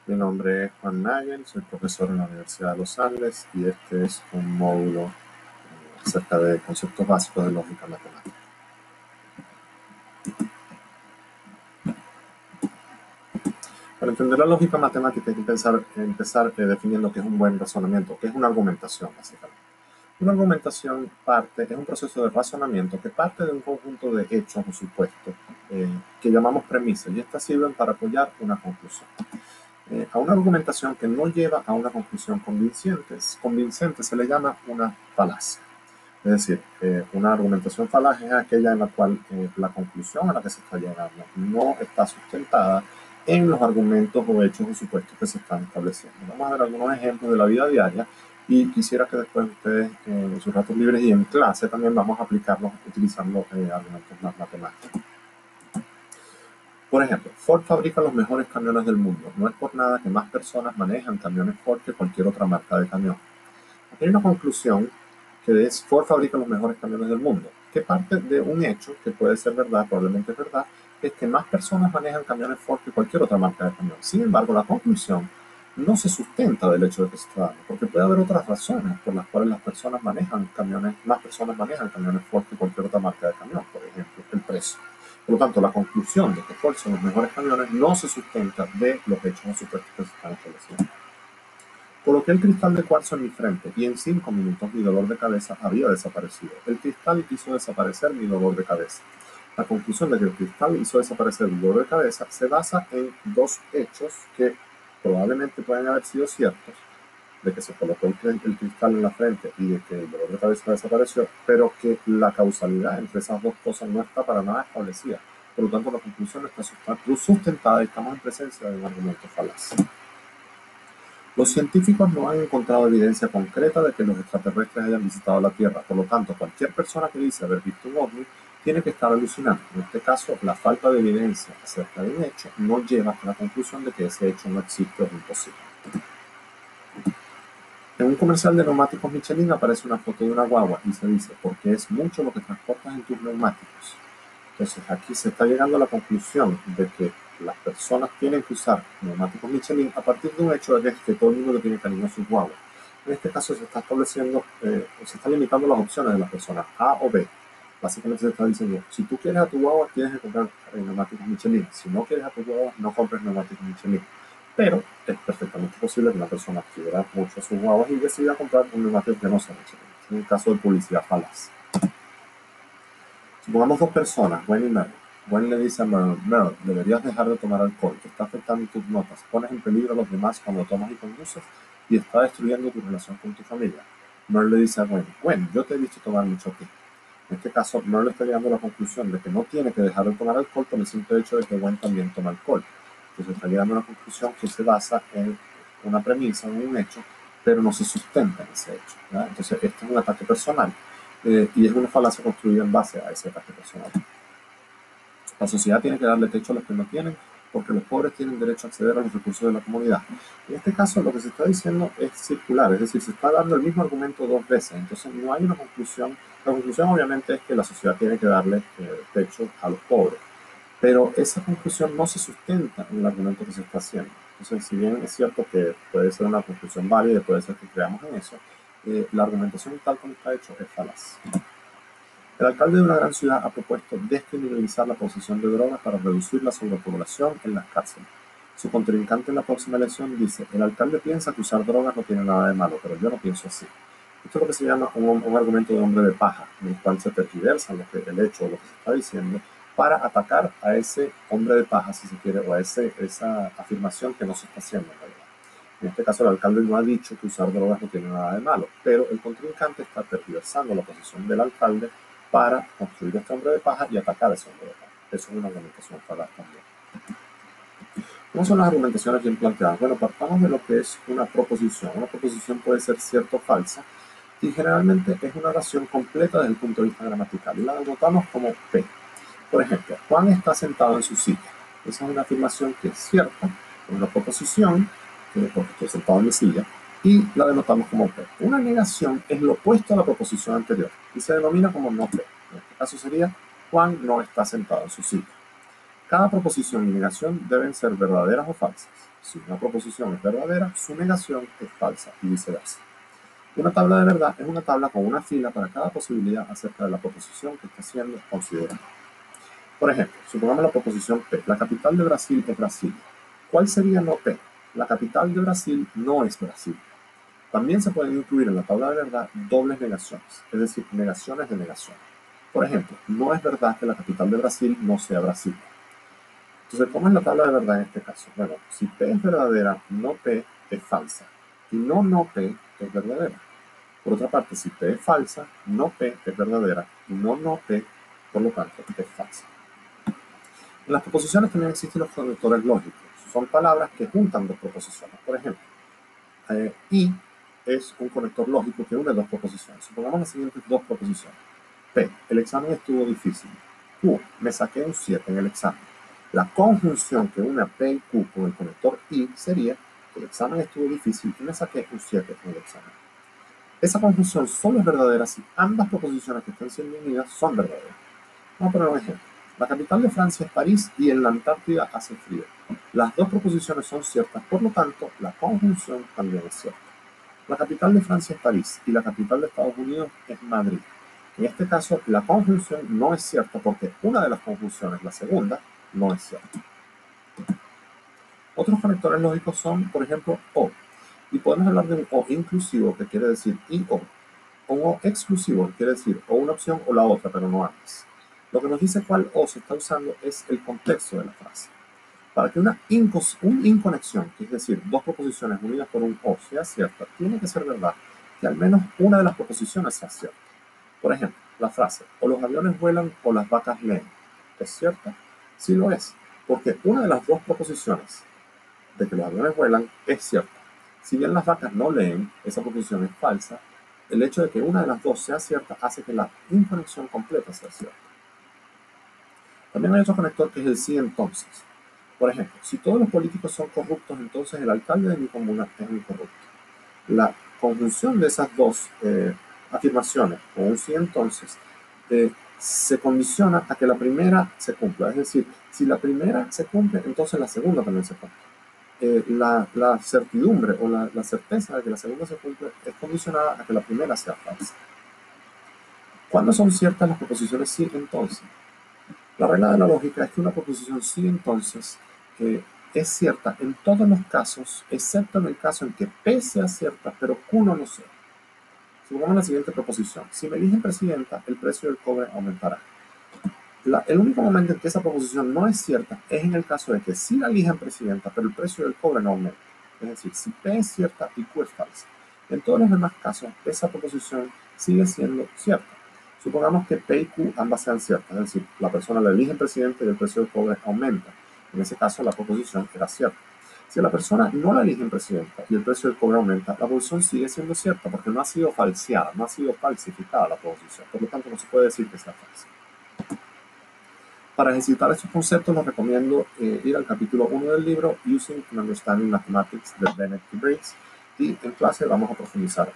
Mi nombre es Juan Nagel, soy profesor en la Universidad de los Andes y este es un módulo acerca de conceptos básicos de lógica matemática. Para entender la lógica matemática hay que empezar definiendo qué es un buen razonamiento, qué es una argumentación básicamente. Una argumentación es un proceso de razonamiento que parte de un conjunto de hechos o supuestos que llamamos premisas y estas sirven para apoyar una conclusión. A una argumentación que no lleva a una conclusión convincente se le llama una falacia. Es decir, una argumentación falaz es aquella en la cual la conclusión a la que se está llegando no está sustentada en los argumentos o hechos o supuestos que se están estableciendo. Vamos a ver algunos ejemplos de la vida diaria y quisiera que después ustedes en sus ratos libres y en clase también vamos a aplicarlos utilizando argumentos más matemáticos. Por ejemplo, Ford fabrica los mejores camiones del mundo. No es por nada que más personas manejan camiones Ford que cualquier otra marca de camión. Aquí hay una conclusión que es Ford fabrica los mejores camiones del mundo, que parte de un hecho que puede ser verdad, probablemente es verdad, es que más personas manejan camiones Ford que cualquier otra marca de camión. Sin embargo, la conclusión no se sustenta del hecho de que se está dando, porque puede haber otras razones por las cuales más personas manejan camiones Ford que cualquier otra marca de camión, por ejemplo, el precio. Por lo tanto, la conclusión de que Ford son los mejores camiones no se sustenta de los hechos o supuestos que se están estableciendo. Coloqué el cristal de cuarzo en mi frente y en 5 minutos mi dolor de cabeza había desaparecido. El cristal hizo desaparecer mi dolor de cabeza. La conclusión de que el cristal hizo desaparecer el dolor de cabeza se basa en dos hechos que probablemente pueden haber sido ciertos, de que se colocó el cristal en la frente y de que el dolor de cabeza desapareció, pero que la causalidad entre esas dos cosas no está para nada establecida. Por lo tanto, la conclusión no está sustentada y estamos en presencia de un argumento falaz. Los científicos no han encontrado evidencia concreta de que los extraterrestres hayan visitado la Tierra. Por lo tanto, cualquier persona que dice haber visto un ovni tiene que estar alucinando. En este caso, la falta de evidencia acerca de un hecho no lleva a la conclusión de que ese hecho no existe o es imposible. En un comercial de neumáticos Michelin aparece una foto de una guagua y se dice, porque es mucho lo que transportas en tus neumáticos. Entonces aquí se está llegando a la conclusión de que las personas tienen que usar neumáticos Michelin a partir de un hecho de que todo el mundo le tiene cariño a sus guaguas. En este caso se está estableciendo, se está limitando las opciones de las personas A o B. Básicamente se está diciendo, si tú quieres a tu guagua, tienes que comprar neumáticos Michelin. Si no quieres a tu guagua, no compres neumáticos Michelin. Pero es perfectamente posible que una persona quiera mucho a sus guaguas y decida comprar un neumático que no sea Michelin. Es un caso de publicidad falaz. Supongamos dos personas, Gwen y Merle. Gwen le dice a Merle, deberías dejar de tomar alcohol, que está afectando tus notas, pones en peligro a los demás cuando tomas y conduces y está destruyendo tu relación con tu familia. Merle le dice a Gwen, yo te he visto tomar mucho a ti. En este caso, Merle está llegando a la conclusión de que no tiene que dejar de tomar alcohol por el simple hecho de que Gwen también toma alcohol. Entonces está llegando a una conclusión que se basa en una premisa, en un hecho, pero no se sustenta en ese hecho, ¿verdad? Entonces este es un ataque personal y es una falacia construida en base a ese ataque personal. La sociedad tiene que darle techo a los que no tienen porque los pobres tienen derecho a acceder a los recursos de la comunidad. En este caso lo que se está diciendo es circular, es decir, se está dando el mismo argumento dos veces, entonces no hay una conclusión. La conclusión obviamente es que la sociedad tiene que darle techo a los pobres. Pero esa conclusión no se sustenta en el argumento que se está haciendo. Entonces, si bien es cierto que puede ser una conclusión válida y puede ser que creamos en eso, la argumentación tal como está hecho es falaz. El alcalde de una gran ciudad ha propuesto descriminalizar la posesión de drogas para reducir la sobrepoblación en las cárceles. Su contrincante en la próxima elección dice, el alcalde piensa que usar drogas no tiene nada de malo, pero yo no pienso así. Esto es lo que se llama un argumento de hombre de paja, en el cual se tergiversa el hecho o lo que se está diciendo para atacar a ese hombre de paja, si se quiere, o a esa afirmación que no se está haciendo en realidad. En este caso, el alcalde no ha dicho que usar drogas no tiene nada de malo, pero el contrincante está tergiversando la posición del alcalde para construir este hombre de paja y atacar a ese hombre de paja. Eso es una argumentación falaz también. ¿Cómo son las argumentaciones bien planteadas? Bueno, partamos de lo que es una proposición. Una proposición puede ser cierta o falsa y generalmente es una oración completa desde el punto de vista gramatical y la anotamos como P. Por ejemplo, Juan está sentado en su silla. Esa es una afirmación que es cierta, es una proposición, porque estoy sentado en mi silla, y la denotamos como P. Una negación es lo opuesto a la proposición anterior y se denomina como no P. En este caso sería Juan no está sentado en su silla. Cada proposición y negación deben ser verdaderas o falsas. Si una proposición es verdadera, su negación es falsa y viceversa. Una tabla de verdad es una tabla con una fila para cada posibilidad acerca de la proposición que está siendo considerada. Por ejemplo, supongamos la proposición P. La capital de Brasil es Brasilia. ¿Cuál sería no P? La capital de Brasil no es Brasil. También se pueden incluir en la tabla de verdad dobles negaciones, es decir, negaciones de negación. Por ejemplo, no es verdad que la capital de Brasil no sea Brasilia. Entonces, ¿cómo es la tabla de verdad en este caso? Bueno, si P es verdadera, no P es falsa. Y no P es verdadera. Por otra parte, si P es falsa, no P es verdadera. Y no P, por lo tanto, es falsa. En las proposiciones también existen los conectores lógicos. Son palabras que juntan dos proposiciones. Por ejemplo, y es un conector lógico que une dos proposiciones. Supongamos las siguientes dos proposiciones. P, el examen estuvo difícil. Q, me saqué un 7 en el examen. La conjunción que une a P y Q con el conector y sería: el examen estuvo difícil y me saqué un 7 en el examen. Esa conjunción solo es verdadera si ambas proposiciones que están siendo unidas son verdaderas. Vamos a poner un ejemplo. La capital de Francia es París y en la Antártida hace frío. Las dos proposiciones son ciertas, por lo tanto, la conjunción también es cierta. La capital de Francia es París y la capital de Estados Unidos es Madrid. En este caso, la conjunción no es cierta porque una de las conjunciones, la segunda, no es cierta. Otros conectores lógicos son, por ejemplo, o. Y podemos hablar de un o inclusivo, que quiere decir y o. O un o exclusivo, que quiere decir o una opción o la otra, pero no ambas. Lo que nos dice cuál o se está usando es el contexto de la frase. Para que una inconexión, que es decir, dos proposiciones unidas por un o, sea cierta, tiene que ser verdad que al menos una de las proposiciones sea cierta. Por ejemplo, la frase, o los aviones vuelan o las vacas leen, ¿es cierta? Sí lo es, porque una de las dos proposiciones de que los aviones vuelan es cierta. Si bien las vacas no leen, esa proposición es falsa. El hecho de que una de las dos sea cierta hace que la inconexión completa sea cierta. También hay otro conector que es el sí entonces. Por ejemplo, si todos los políticos son corruptos, entonces el alcalde de mi comuna es un corrupto. La conjunción de esas dos afirmaciones, o un sí entonces, se condiciona a que la primera se cumpla. Es decir, si la primera se cumple, entonces la segunda también se cumple. La certidumbre o la certeza de que la segunda se cumple es condicionada a que la primera sea falsa. ¿Cuándo son ciertas las proposiciones sí entonces? La regla de la lógica es que una proposición sí entonces es cierta en todos los casos, excepto en el caso en que P sea cierta, pero Q no lo sea. Supongamos la siguiente proposición. Si me eligen presidenta, el precio del cobre aumentará. El único momento en que esa proposición no es cierta es en el caso de que sí la elijan presidenta, pero el precio del cobre no aumenta. Es decir, si P es cierta y Q es falsa. En todos los demás casos, esa proposición sigue siendo cierta. Supongamos que P y Q ambas sean ciertas, es decir, la persona la elige presidente y el precio del cobre aumenta. En ese caso, la proposición era cierta. Si a la persona no la eligen presidenta y el precio del cobre aumenta, la proposición sigue siendo cierta porque no ha sido falseada, no ha sido falsificada la proposición. Por lo tanto, no se puede decir que sea falsa. Para ejercitar estos conceptos, les recomiendo ir al capítulo 1 del libro Using and Understanding Mathematics de Bennett y Briggs, y en clase vamos a profundizar